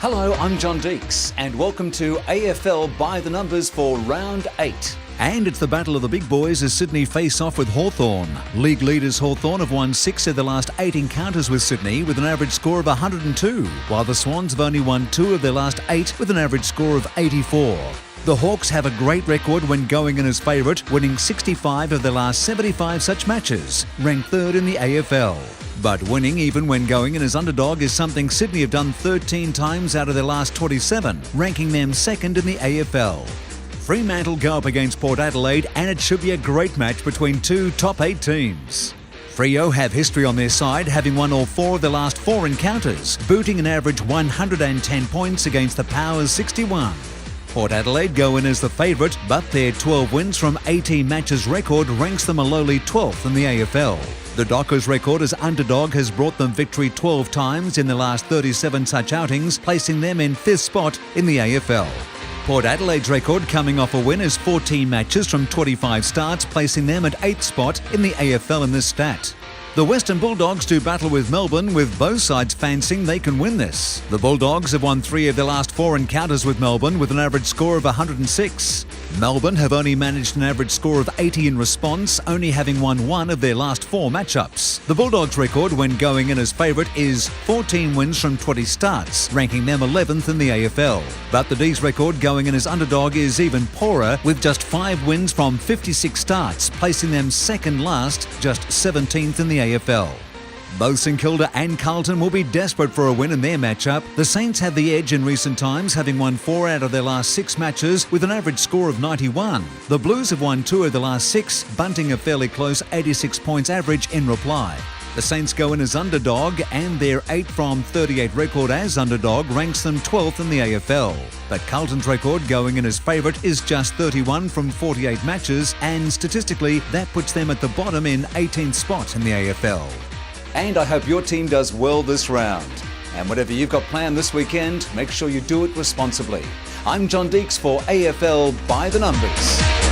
Hello, I'm John Deeks, and welcome to AFL by the numbers for Round 8. And it's the battle of the big boys as Sydney face off with Hawthorn. League leaders Hawthorn have won 6 of their last 8 encounters with Sydney with an average score of 102, while the Swans have only won 2 of their last 8 with an average score of 84. The Hawks have a great record when going in as favourite, winning 65 of their last 75 such matches, ranked 3rd in the AFL. But winning even when going in as underdog is something Sydney have done 13 times out of their last 27, ranking them 2nd in the AFL. Fremantle go up against Port Adelaide, and it should be a great match between 2 top 8 teams. Freo have history on their side, having won all 4 of their last 4 encounters, booting an average 110 points against the Powers 61. Port Adelaide go in as the favourite, but their 12 wins from 18 matches record ranks them a lowly 12th in the AFL. The Dockers' record as underdog has brought them victory 12 times in the last 37 such outings, placing them in 5th spot in the AFL. Port Adelaide's record coming off a win is 14 matches from 25 starts, placing them at 8th spot in the AFL in this stat. The Western Bulldogs do battle with Melbourne, with both sides fancying they can win this. The Bulldogs have won 3 of their last 4 encounters with Melbourne with an average score of 106. Melbourne have only managed an average score of 80 in response, only having won 1 of their last 4 matchups. The Bulldogs' record when going in as favourite is 14 wins from 20 starts, ranking them 11th in the AFL. But the D's record going in as underdog is even poorer, with just 5 wins from 56 starts, placing them second last, just 17th in the AFL. Both St Kilda and Carlton will be desperate for a win in their matchup. The Saints have the edge in recent times, having won 4 out of their last 6 matches with an average score of 91. The Blues have won 2 of the last 6, bunting a fairly close 86 points average in reply. The Saints go in as underdog, and their 8 from 38 record as underdog ranks them 12th in the AFL. But Carlton's record going in as favourite is just 31 from 48 matches, and statistically that puts them at the bottom in 18th spot in the AFL. And I hope your team does well this round. And whatever you've got planned this weekend, make sure you do it responsibly. I'm John Deeks for AFL by the numbers.